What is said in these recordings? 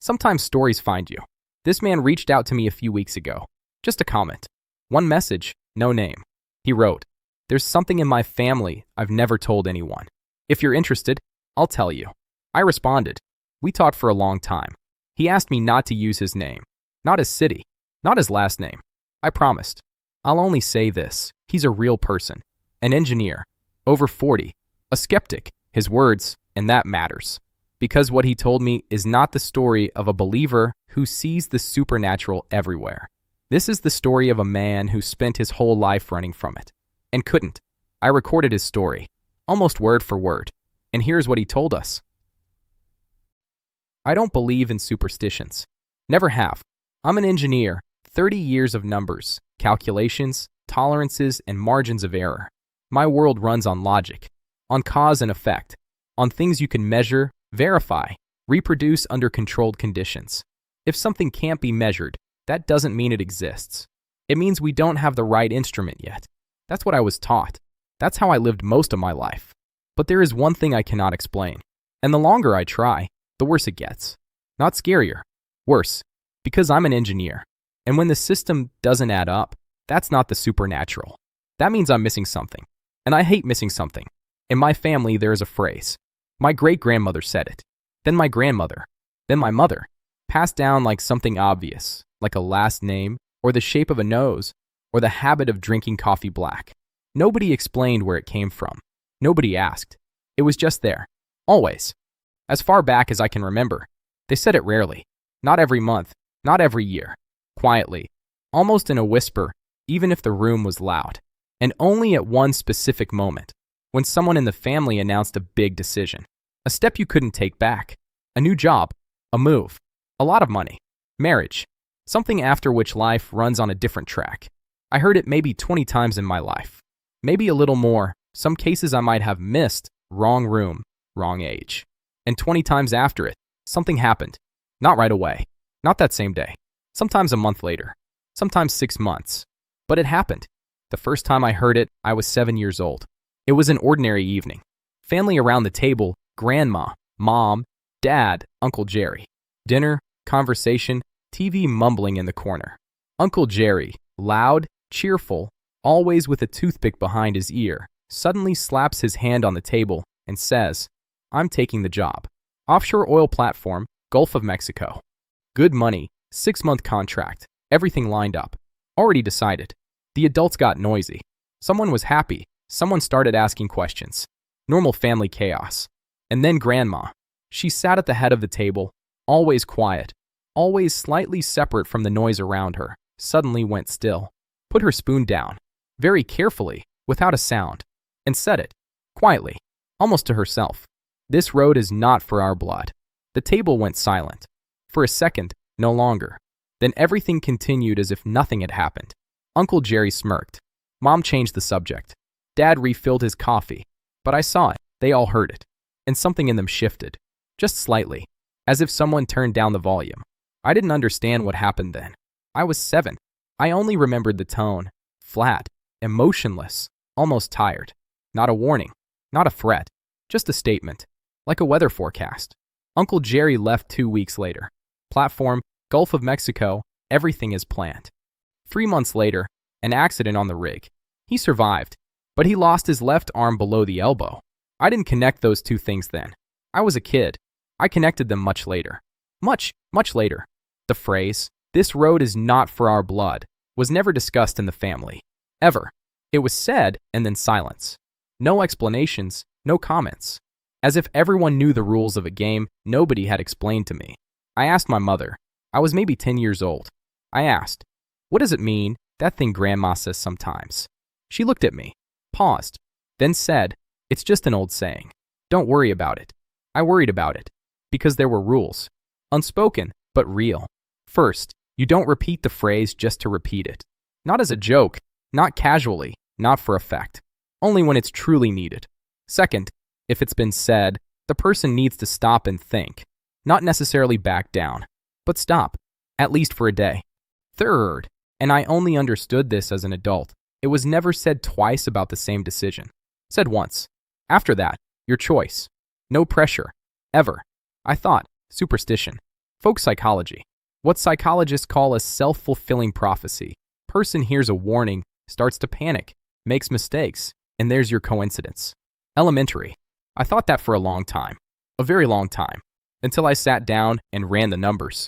Sometimes stories find you. This man reached out to me a few weeks ago. Just a comment. One message, no name. He wrote, "There's something in my family I've never told anyone. If you're interested, I'll tell you." I responded. We talked for a long time. He asked me not to use his name, not his city, not his last name. I promised. I'll only say this. He's a real person, an engineer, over 40, a skeptic, his words, and that matters. Because what he told me is not the story of a believer who sees the supernatural everywhere. This is the story of a man who spent his whole life running from it, and couldn't. I recorded his story, almost word for word, and here's what he told us. I don't believe in superstitions. Never have. I'm an engineer, 30 years of numbers, calculations, tolerances, and margins of error. My world runs on logic, on cause and effect, on things you can measure, verify, reproduce under controlled conditions. If something can't be measured, that doesn't mean it exists. It means we don't have the right instrument yet. That's what I was taught. That's how I lived most of my life. But there is one thing I cannot explain, and the longer I try, the worse it gets. Not scarier, worse, because I'm an engineer. And when the system doesn't add up, that's not the supernatural. That means I'm missing something. And I hate missing something. In my family, there is a phrase. My great-grandmother said it. Then my grandmother. Then my mother. Passed down like something obvious, like a last name, or the shape of a nose, or the habit of drinking coffee black. Nobody explained where it came from. Nobody asked. It was just there. Always. As far back as I can remember. They said it rarely. Not every month. Not every year. Quietly. Almost in a whisper, even if the room was loud. And only at one specific moment. When someone in the family announced a big decision. A step you couldn't take back. A new job. A move. A lot of money. Marriage. Something after which life runs on a different track. I heard it maybe 20 times in my life. Maybe a little more. Some cases I might have missed. Wrong room. Wrong age. And 20 times after it, something happened. Not right away. Not that same day. Sometimes a month later. Sometimes 6 months. But it happened. The first time I heard it, I was 7 years old. It was an ordinary evening. Family around the table, grandma, mom, dad, Uncle Jerry. Dinner, conversation, TV mumbling in the corner. Uncle Jerry, loud, cheerful, always with a toothpick behind his ear, suddenly slaps his hand on the table and says, "I'm taking the job. Offshore oil platform, Gulf of Mexico. Good money, 6-month contract, everything lined up. Already decided." The adults got noisy. Someone was happy. Someone started asking questions. Normal family chaos. And then grandma. She sat at the head of the table, always quiet, always slightly separate from the noise around her, suddenly went still, put her spoon down, very carefully, without a sound, and said it, quietly, almost to herself. "This road is not for our blood." The table went silent. For a second, no longer. Then everything continued as if nothing had happened. Uncle Jerry smirked. Mom changed the subject. Dad refilled his coffee. But I saw it. They all heard it. And something in them shifted. Just slightly. As if someone turned down the volume. I didn't understand what happened then. I was 7. I only remembered the tone. Flat. Emotionless. Almost tired. Not a warning. Not a threat. Just a statement. Like a weather forecast. Uncle Jerry left 2 weeks later. Platform, Gulf of Mexico, everything is planned. 3 months later, an accident on the rig. He survived, but he lost his left arm below the elbow. I didn't connect those two things then. I was a kid. I connected them much later. Much, much later. The phrase, "This road is not for our blood," was never discussed in the family. Ever. It was said and then silence. No explanations, no comments. As if everyone knew the rules of a game nobody had explained to me. I asked my mother. I was maybe 10 years old. I asked, "What does it mean, that thing Grandma says sometimes?" She looked at me, paused, then said, "It's just an old saying. Don't worry about it." I worried about it, because there were rules. Unspoken, but real. First, you don't repeat the phrase just to repeat it. Not as a joke, not casually, not for effect. Only when it's truly needed. Second, if it's been said, the person needs to stop and think. Not necessarily back down, but stop, at least for a day. Third, and I only understood this as an adult, it was never said twice about the same decision. Said once. After that, your choice. No pressure. Ever. I thought, superstition. Folk psychology. What psychologists call a self-fulfilling prophecy. Person hears a warning, starts to panic, makes mistakes, and there's your coincidence. Elementary. I thought that for a long time. A very long time. Until I sat down and ran the numbers.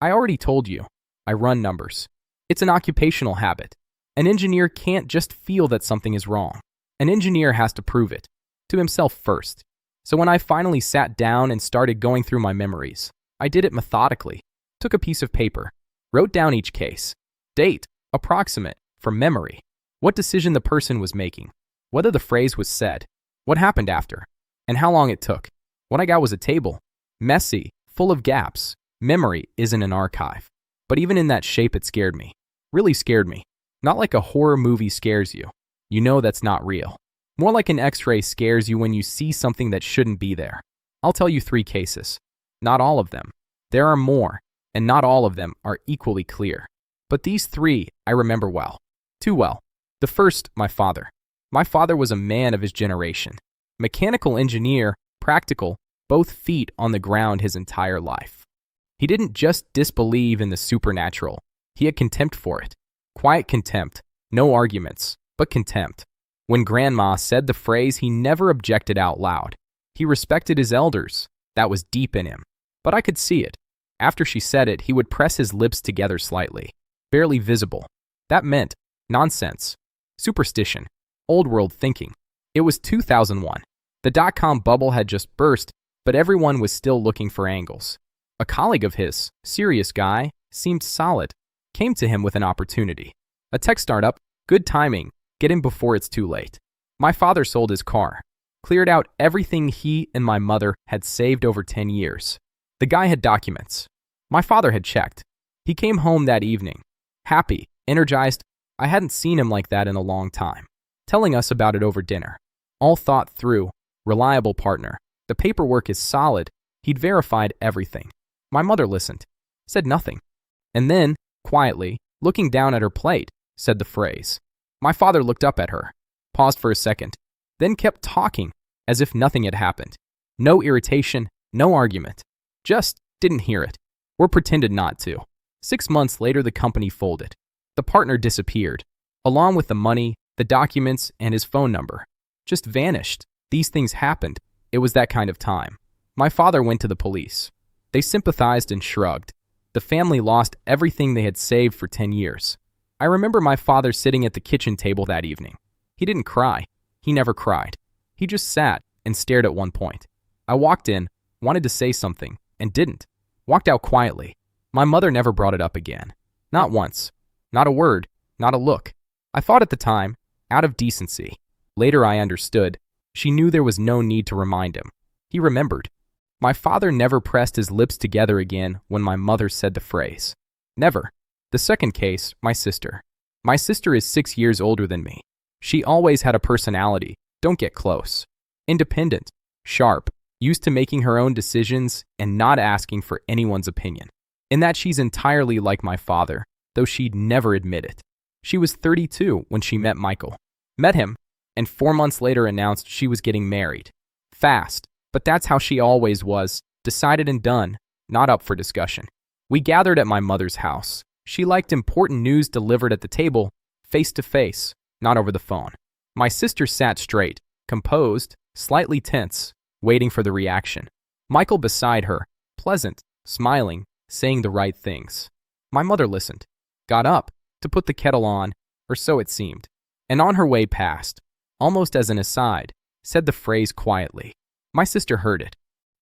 I already told you, I run numbers. It's an occupational habit. An engineer can't just feel that something is wrong. An engineer has to prove it, to himself first. So when I finally sat down and started going through my memories, I did it methodically, took a piece of paper, wrote down each case, date, approximate, from memory, what decision the person was making, whether the phrase was said, what happened after, and how long it took. What I got was a table, messy, full of gaps. Memory isn't an archive. But even in that shape, it scared me. Really scared me. Not like a horror movie scares you. You know that's not real. More like an X-ray scares you when you see something that shouldn't be there. I'll tell you 3 cases. Not all of them. There are more, and not all of them are equally clear. But these 3 I remember well. Too well. The first, my father. My father was a man of his generation. Mechanical engineer, practical, both feet on the ground his entire life. He didn't just disbelieve in the supernatural. He had contempt for it. Quiet contempt. No arguments, but contempt. When Grandma said the phrase, he never objected out loud. He respected his elders. That was deep in him. But I could see it. After she said it, he would press his lips together slightly. Barely visible. That meant nonsense. Superstition. Old world thinking. It was 2001. The dot-com bubble had just burst, but everyone was still looking for angles. A colleague of his, serious guy, seemed solid, came to him with an opportunity. A tech startup, good timing, get him before it's too late. My father sold his car, cleared out everything he and my mother had saved over 10 years. The guy had documents. My father had checked. He came home that evening, happy, energized. I hadn't seen him like that in a long time. Telling us about it over dinner. All thought through, reliable partner. The paperwork is solid. He'd verified everything. My mother listened, said nothing. And then, quietly, looking down at her plate, said the phrase. My father looked up at her, paused for a second, then kept talking as if nothing had happened. No irritation, no argument. Just didn't hear it, or pretended not to. 6 months later, the company folded. The partner disappeared, along with the money, the documents, and his phone number. Just vanished. These things happened. It was that kind of time. My father went to the police. They sympathized and shrugged. The family lost everything they had saved for 10 years. I remember my father sitting at the kitchen table that evening. He didn't cry. He never cried. He just sat and stared at one point. I walked in, wanted to say something, and didn't. Walked out quietly. My mother never brought it up again. Not once. Not a word. Not a look. I thought at the time, out of decency. Later I understood. She knew there was no need to remind him. He remembered. My father never pressed his lips together again when my mother said the phrase. Never. The second case, my sister. My sister is 6 years older than me. She always had a personality. Don't get close. Independent. Sharp. Used to making her own decisions and not asking for anyone's opinion. In that she's entirely like my father, though she'd never admit it. She was 32 when she met Michael. Met him, and 4 months later announced she was getting married. Fast. But that's how she always was, decided and done, not up for discussion. We gathered at my mother's house. She liked important news delivered at the table, face to face, not over the phone. My sister sat straight, composed, slightly tense, waiting for the reaction. Michael beside her, pleasant, smiling, saying the right things. My mother listened, got up to put the kettle on, or so it seemed, and on her way past, almost as an aside, said the phrase quietly. My sister heard it.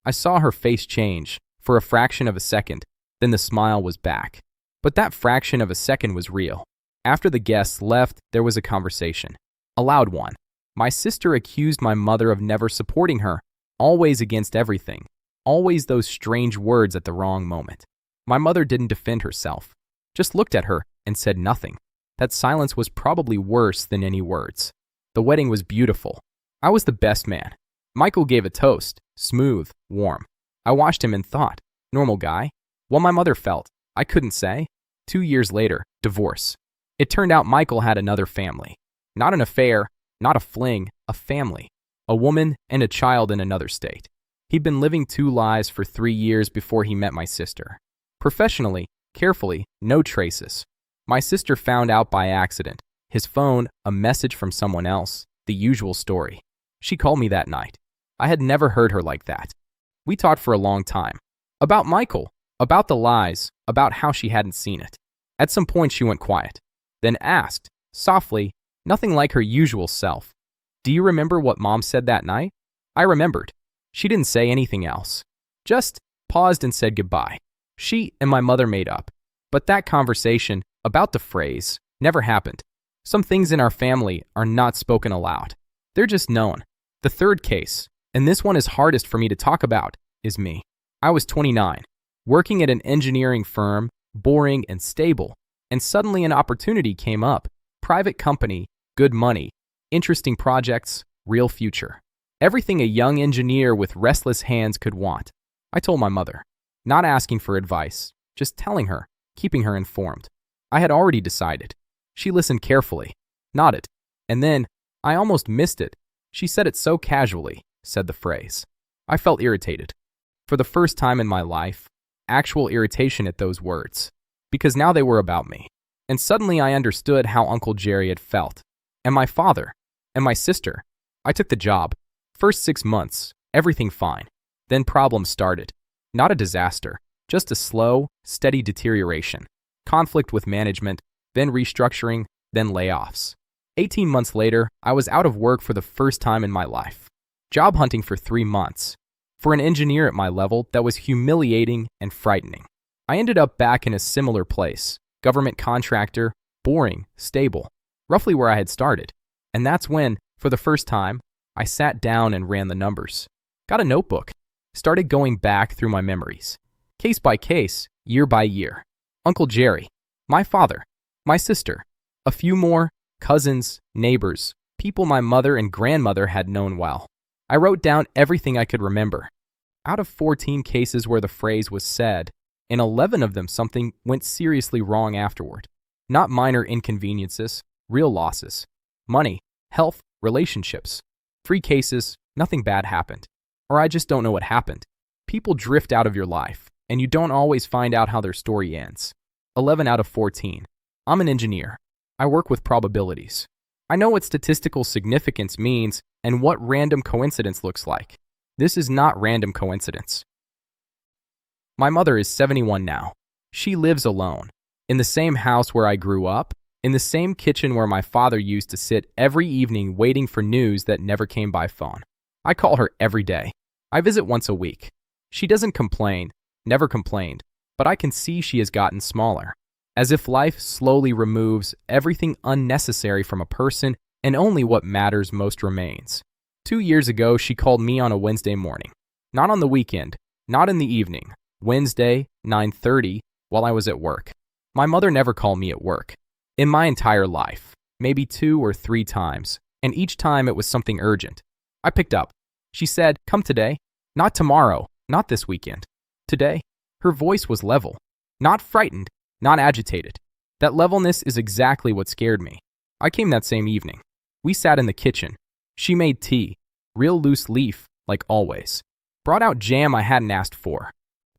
I saw her face change for a fraction of a second, then the smile was back. But that fraction of a second was real. After the guests left, there was a conversation. A loud one. My sister accused my mother of never supporting her, always against everything, always those strange words at the wrong moment. My mother didn't defend herself, just looked at her and said nothing. That silence was probably worse than any words. The wedding was beautiful. I was the best man. Michael gave a toast, smooth, warm. I watched him and thought, normal guy. What my mother felt, I couldn't say. 2 years later, divorce. It turned out Michael had another family. Not an affair, not a fling, a family. A woman and a child in another state. He'd been living two lives for 3 years before he met my sister. Professionally, carefully, no traces. My sister found out by accident. His phone, a message from someone else, the usual story. She called me that night. I had never heard her like that. We talked for a long time. About Michael, about the lies, about how she hadn't seen it. At some point she went quiet, then asked, softly, nothing like her usual self, "Do you remember what Mom said that night?" I remembered. She didn't say anything else. Just paused and said goodbye. She and my mother made up. But that conversation, about the phrase, never happened. Some things in our family are not spoken aloud. They're just known. The third case, and this one is hardest for me to talk about, is me. I was 29, working at an engineering firm, boring and stable, and suddenly an opportunity came up. Private company, good money, interesting projects, real future. Everything a young engineer with restless hands could want. I told my mother, not asking for advice, just telling her, keeping her informed. I had already decided. She listened carefully, nodded, and then, I almost missed it. She said it so casually, said the phrase. I felt irritated. For the first time in my life, actual irritation at those words, because now they were about me. And suddenly I understood how Uncle Jerry had felt. And my father, and my sister. I took the job. First 6 months, everything fine. Then problems started. Not a disaster, just a slow, steady deterioration. Conflict with management, then restructuring, then layoffs. 18 months later, I was out of work for the first time in my life. Job hunting for 3 months. For an engineer at my level, that was humiliating and frightening. I ended up back in a similar place. Government contractor, boring, stable, roughly where I had started. And that's when, for the first time, I sat down and ran the numbers. Got a notebook. Started going back through my memories. Case by case, year by year. Uncle Jerry, my father, my sister, a few more, cousins, neighbors, people my mother and grandmother had known well. I wrote down everything I could remember. Out of 14 cases where the phrase was said, in 11 of them something went seriously wrong afterward. Not minor inconveniences, real losses. Money, health, relationships. 3 cases, nothing bad happened. Or I just don't know what happened. People drift out of your life, and you don't always find out how their story ends. 11 out of 14. I'm an engineer. I work with probabilities. I know what statistical significance means and what random coincidence looks like. This is not random coincidence. My mother is 71 now. She lives alone, in the same house where I grew up, in the same kitchen where my father used to sit every evening waiting for news that never came by phone. I call her every day. I visit once a week. She doesn't complain, never complained, but I can see she has gotten smaller. As if life slowly removes everything unnecessary from a person and only what matters most remains. 2 years ago, she called me on a Wednesday morning. Not on the weekend, not in the evening. Wednesday, 9:30, while I was at work. My mother never called me at work. In my entire life, maybe 2 or 3 times, and each time it was something urgent. I picked up. She said, "Come today." Not tomorrow, not this weekend. Today. Her voice was level. Not frightened, not agitated. That levelness is exactly what scared me. I came that same evening. We sat in the kitchen. She made tea, real loose leaf, like always. Brought out jam I hadn't asked for.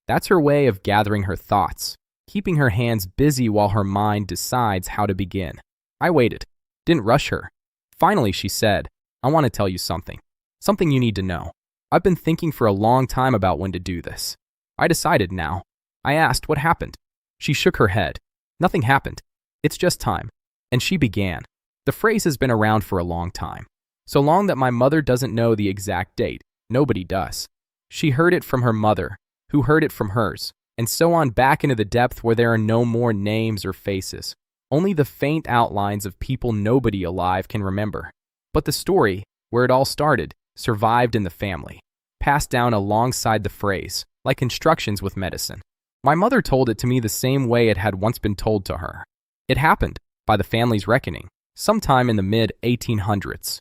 That's her way of gathering her thoughts, keeping her hands busy while her mind decides how to begin. I waited, didn't rush her. Finally, she said, "I want to tell you something. Something you need to know. I've been thinking for a long time about when to do this. I decided now." I asked what happened. She shook her head. Nothing happened. It's just time. And she began. The phrase has been around for a long time. So long that my mother doesn't know the exact date. Nobody does. She heard it from her mother, who heard it from hers, and so on back into the depth where there are no more names or faces. Only the faint outlines of people nobody alive can remember. But the story, where it all started, survived in the family, passed down alongside the phrase, like instructions with medicine. My mother told it to me the same way it had once been told to her. It happened, by the family's reckoning, sometime in the mid-1800s.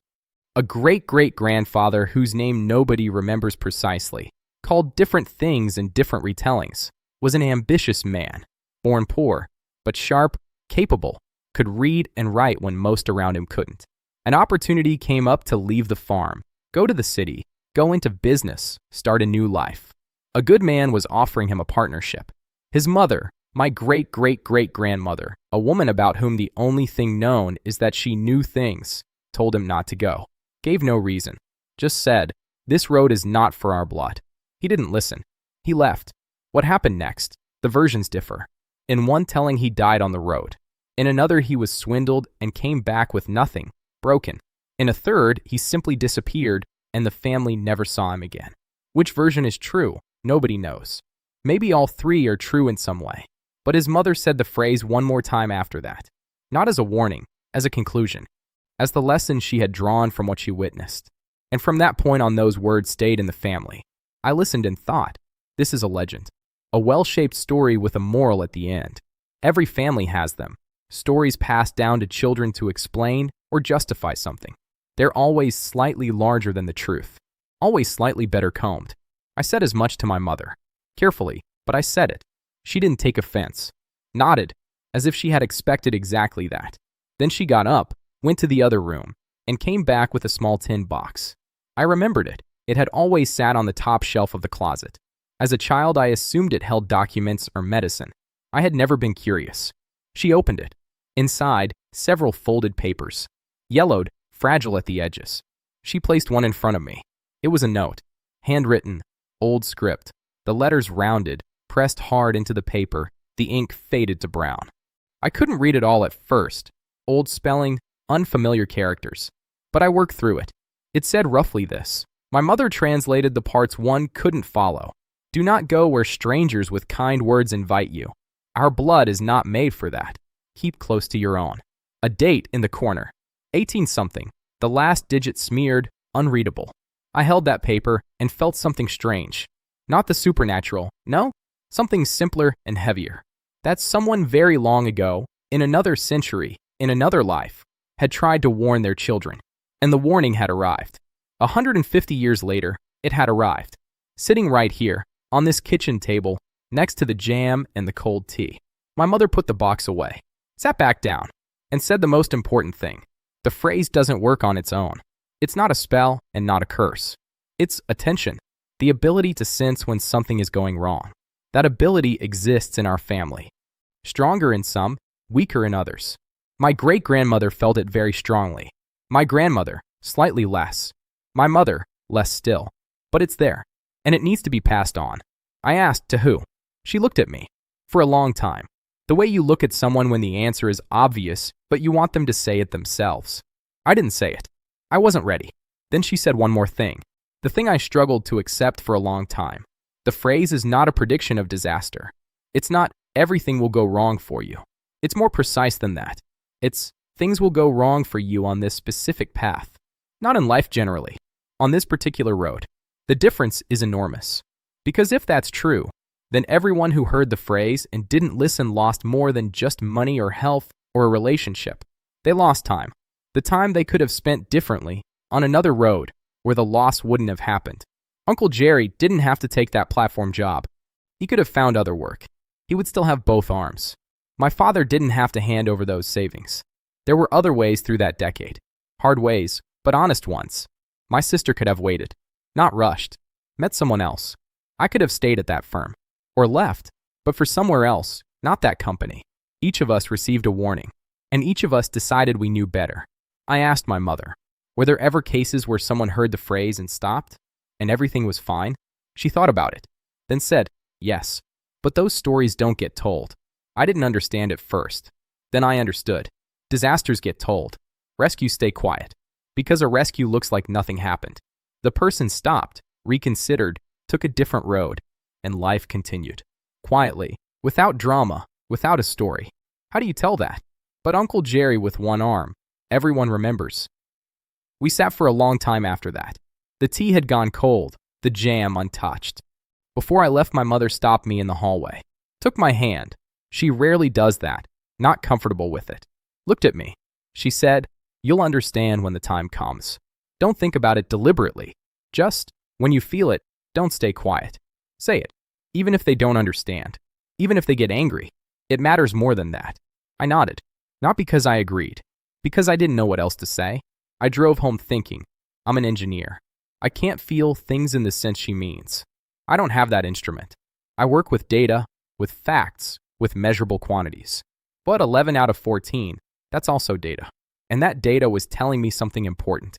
A great-great-grandfather whose name nobody remembers precisely, called different things in different retellings, was an ambitious man, born poor, but sharp, capable, could read and write when most around him couldn't. An opportunity came up to leave the farm, go to the city, go into business, start a new life. A good man was offering him a partnership. His mother, my great-great-great-grandmother, a woman about whom the only thing known is that she knew things, told him not to go. Gave no reason. Just said, "This road is not for our blood." He didn't listen. He left. What happened next? The versions differ. In one telling he died on the road. In another he was swindled and came back with nothing, broken. In a third he simply disappeared and the family never saw him again. Which version is true? Nobody knows. Maybe all three are true in some way. But his mother said the phrase one more time after that. Not as a warning, as a conclusion. As the lesson she had drawn from what she witnessed. And from that point on those words stayed in the family. I listened and thought, this is a legend. A well-shaped story with a moral at the end. Every family has them. Stories passed down to children to explain or justify something. They're always slightly larger than the truth. Always slightly better combed. I said as much to my mother. Carefully, but I said it. She didn't take offense. Nodded, as if she had expected exactly that. Then she got up, went to the other room, and came back with a small tin box. I remembered it. It had always sat on the top shelf of the closet. As a child, I assumed it held documents or medicine. I had never been curious. She opened it. Inside, several folded papers. Yellowed, fragile at the edges. She placed one in front of me. It was a note. Handwritten, old script. The letters rounded, pressed hard into the paper, the ink faded to brown. I couldn't read it all at first. Old spelling, unfamiliar characters. But I worked through it. It said roughly this. My mother translated the parts one couldn't follow. Do not go where strangers with kind words invite you. Our blood is not made for that. Keep close to your own. A date in the corner. 18-something. The last digit smeared, unreadable. I held that paper and felt something strange. Not the supernatural, no. Something simpler and heavier. That someone very long ago, in another century, in another life, had tried to warn their children. And the warning had arrived. 150 years later, it had arrived. Sitting right here, on this kitchen table, next to the jam and the cold tea. My mother put the box away, sat back down, and said the most important thing. The phrase doesn't work on its own. It's not a spell and not a curse. It's attention, the ability to sense when something is going wrong. That ability exists in our family. Stronger in some, weaker in others. My great-grandmother felt it very strongly. My grandmother, slightly less. My mother, less still. But it's there, and it needs to be passed on. I asked, to who? She looked at me. For a long time. The way you look at someone when the answer is obvious, but you want them to say it themselves. I didn't say it. I wasn't ready. Then she said one more thing. The thing I struggled to accept for a long time. The phrase is not a prediction of disaster. It's not, everything will go wrong for you. It's more precise than that. It's, things will go wrong for you on this specific path. Not in life generally. On this particular road. The difference is enormous. Because if that's true, then everyone who heard the phrase and didn't listen lost more than just money or health or a relationship. They lost time. The time they could have spent differently, on another road, where the loss wouldn't have happened. Uncle Jerry didn't have to take that platform job. He could have found other work. He would still have both arms. My father didn't have to hand over those savings. There were other ways through that decade. Hard ways, but honest ones. My sister could have waited. Not rushed. Met someone else. I could have stayed at that firm. Or left, but for somewhere else, not that company. Each of us received a warning, and each of us decided we knew better. I asked my mother, were there ever cases where someone heard the phrase and stopped, and everything was fine? She thought about it, then said, yes, but those stories don't get told. I didn't understand at first. Then I understood. Disasters get told. Rescues stay quiet, because a rescue looks like nothing happened. The person stopped, reconsidered, took a different road. And life continued. Quietly, without drama, without a story. How do you tell that? But Uncle Jerry with one arm. Everyone remembers. We sat for a long time after that. The tea had gone cold, the jam untouched. Before I left, my mother stopped me in the hallway. Took my hand. She rarely does that, not comfortable with it. Looked at me. She said, you'll understand when the time comes. Don't think about it deliberately. Just, when you feel it, don't stay quiet. Say it, even if they don't understand, even if they get angry. It matters more than that. I nodded, not because I agreed, because I didn't know what else to say. I drove home thinking, I'm an engineer. I can't feel things in the sense she means. I don't have that instrument. I work with data, with facts, with measurable quantities. But 11 out of 14, that's also data. And that data was telling me something important.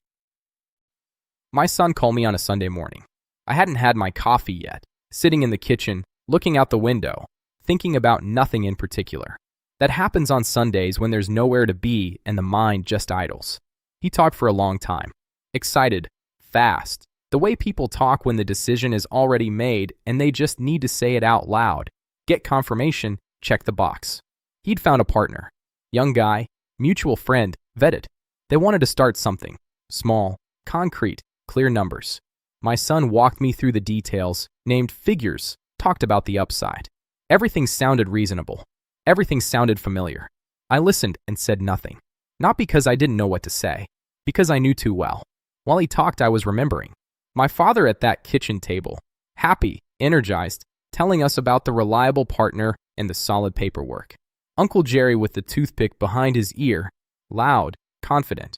My son called me on a Sunday morning. I hadn't had my coffee yet, sitting in the kitchen, looking out the window, thinking about nothing in particular. That happens on Sundays when there's nowhere to be and the mind just idles. He talked for a long time. Excited, fast, the way people talk when the decision is already made and they just need to say it out loud. Get confirmation, check the box. He'd found a partner. Young guy, mutual friend, vetted. They wanted to start something. Small, concrete, clear numbers. My son walked me through the details, named figures, talked about the upside. Everything sounded reasonable. Everything sounded familiar. I listened and said nothing. Not because I didn't know what to say, because I knew too well. While he talked, I was remembering. My father at that kitchen table, happy, energized, telling us about the reliable partner and the solid paperwork. Uncle Jerry with the toothpick behind his ear, loud, confident.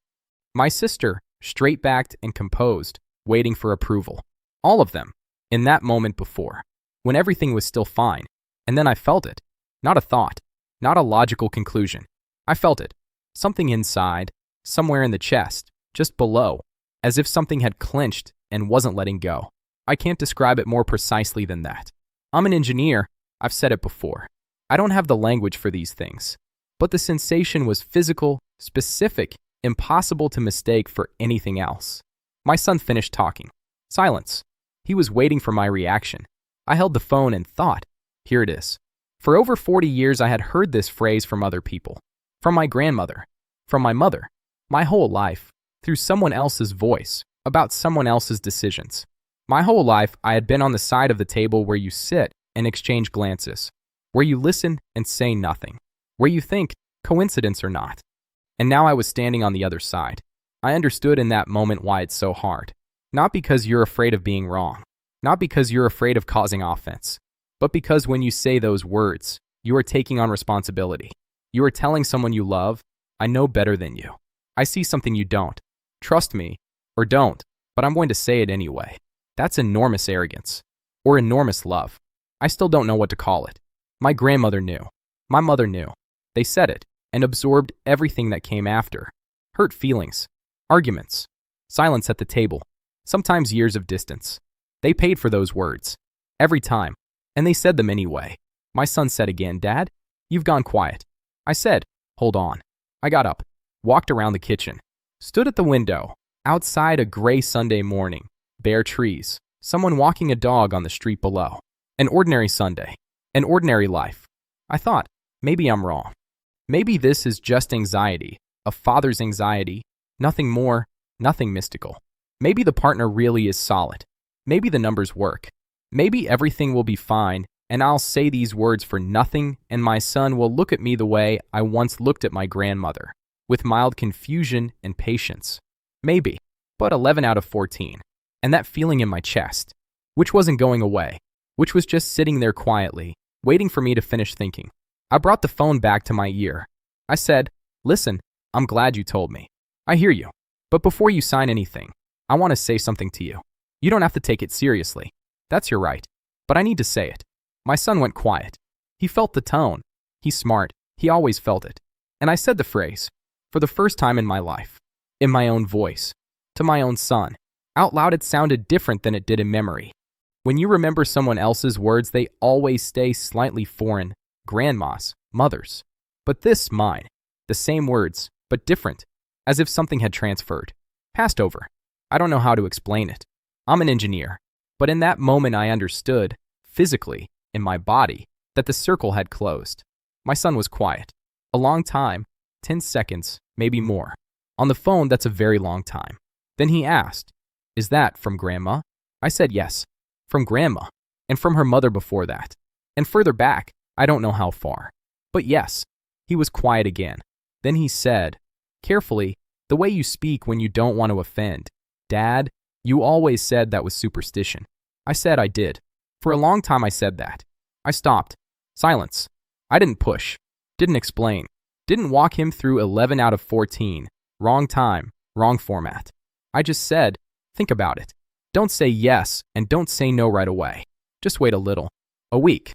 My sister, straight-backed and composed, waiting for approval. All of them, in that moment before, when everything was still fine. And then I felt it. Not a thought, not a logical conclusion. I felt it. Something inside, somewhere in the chest, just below, as if something had clenched and wasn't letting go. I can't describe it more precisely than that. I'm an engineer, I've said it before. I don't have the language for these things. But the sensation was physical, specific, impossible to mistake for anything else. My son finished talking. Silence. He was waiting for my reaction. I held the phone and thought, here it is. For over 40 years, I had heard this phrase from other people. From my grandmother. From my mother. My whole life. Through someone else's voice. About someone else's decisions. My whole life, I had been on the side of the table where you sit and exchange glances. Where you listen and say nothing. Where you think, coincidence or not. And now I was standing on the other side. I understood in that moment why it's so hard. Not because you're afraid of being wrong. Not because you're afraid of causing offense. But because when you say those words, you are taking on responsibility. You are telling someone you love, I know better than you. I see something you don't. Trust me, or don't, but I'm going to say it anyway. That's enormous arrogance. Or enormous love. I still don't know what to call it. My grandmother knew. My mother knew. They said it, and absorbed everything that came after. Hurt feelings. Arguments. Silence at the table. Sometimes years of distance. They paid for those words. Every time. And they said them anyway. My son said again, Dad, you've gone quiet. I said, hold on. I got up. Walked around the kitchen. Stood at the window. Outside a gray Sunday morning. Bare trees. Someone walking a dog on the street below. An ordinary Sunday. An ordinary life. I thought, maybe I'm wrong. Maybe this is just anxiety. A father's anxiety. Nothing more. Nothing mystical. Maybe the partner really is solid. Maybe the numbers work. Maybe everything will be fine, and I'll say these words for nothing, and my son will look at me the way I once looked at my grandmother, with mild confusion and patience. Maybe, but 11 out of 14. And that feeling in my chest, which wasn't going away, which was just sitting there quietly, waiting for me to finish thinking. I brought the phone back to my ear. I said, listen, I'm glad you told me. I hear you. But before you sign anything, I want to say something to you. You don't have to take it seriously. That's your right. But I need to say it. My son went quiet. He felt the tone. He's smart. He always felt it. And I said the phrase, for the first time in my life, in my own voice, to my own son. Out loud it sounded different than it did in memory. When you remember someone else's words, they always stay slightly foreign, grandma's, mother's. But this, mine, the same words, but different, as if something had transferred, passed over. I don't know how to explain it. I'm an engineer. But in that moment I understood, physically, in my body, that the circle had closed. My son was quiet. A long time, 10 seconds, maybe more. On the phone, that's a very long time. Then he asked, is that from Grandma? I said yes, from Grandma, and from her mother before that. And further back, I don't know how far. But yes, he was quiet again. Then he said, carefully, the way you speak when you don't want to offend. Dad, you always said that was superstition. I said I did. For a long time I said that. I stopped. Silence. I didn't push. Didn't explain. Didn't walk him through 11 out of 14. Wrong time. Wrong format. I just said, think about it. Don't say yes and don't say no right away. Just wait a little. A week.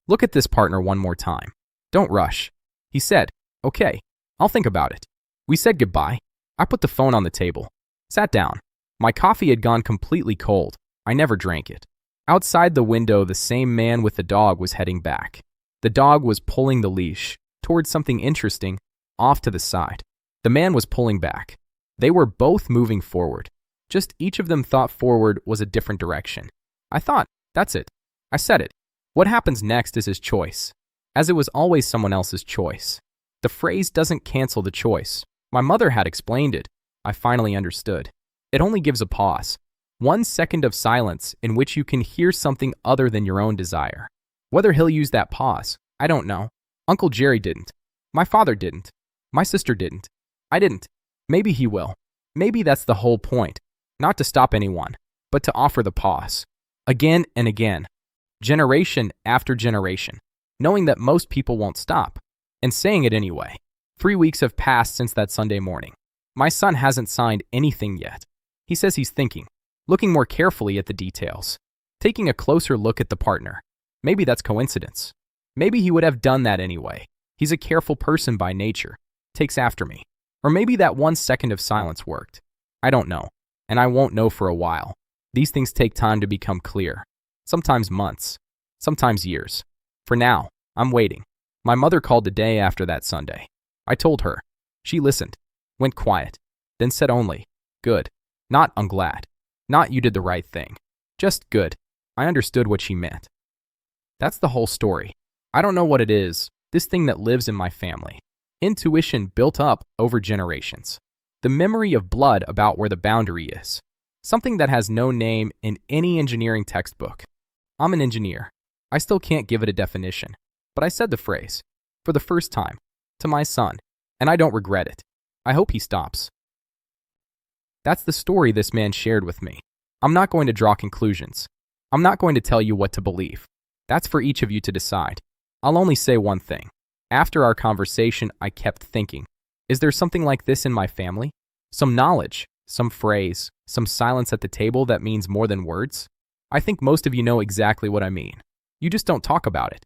Look at this partner one more time. Don't rush. He said, okay, I'll think about it. We said goodbye. I put the phone on the table. Sat down. My coffee had gone completely cold. I never drank it. Outside the window, the same man with the dog was heading back. The dog was pulling the leash towards something interesting off to the side. The man was pulling back. They were both moving forward. Just each of them thought forward was a different direction. I thought, that's it. I said it. What happens next is his choice, as it was always someone else's choice. The phrase doesn't cancel the choice. My mother had explained it. I finally understood. It only gives a pause. 1 second of silence in which you can hear something other than your own desire. Whether he'll use that pause, I don't know. Uncle Jerry didn't. My father didn't. My sister didn't. I didn't. Maybe he will. Maybe that's the whole point. Not to stop anyone, but to offer the pause. Again and again. Generation after generation. Knowing that most people won't stop. And saying it anyway. 3 weeks have passed since that Sunday morning. My son hasn't signed anything yet. He says he's thinking. Looking more carefully at the details. Taking a closer look at the partner. Maybe that's coincidence. Maybe he would have done that anyway. He's a careful person by nature. Takes after me. Or maybe that 1 second of silence worked. I don't know. And I won't know for a while. These things take time to become clear. Sometimes months. Sometimes years. For now, I'm waiting. My mother called the day after that Sunday. I told her. She listened. Went quiet. Then said only, good. Not I'm glad. Not you did the right thing. Just good. I understood what she meant. That's the whole story. I don't know what it is, this thing that lives in my family. Intuition built up over generations. The memory of blood about where the boundary is. Something that has no name in any engineering textbook. I'm an engineer. I still can't give it a definition. But I said the phrase, for the first time, to my son, and I don't regret it. I hope he stops. That's the story this man shared with me. I'm not going to draw conclusions. I'm not going to tell you what to believe. That's for each of you to decide. I'll only say one thing. After our conversation, I kept thinking, is there something like this in my family? Some knowledge, some phrase, some silence at the table that means more than words? I think most of you know exactly what I mean. You just don't talk about it.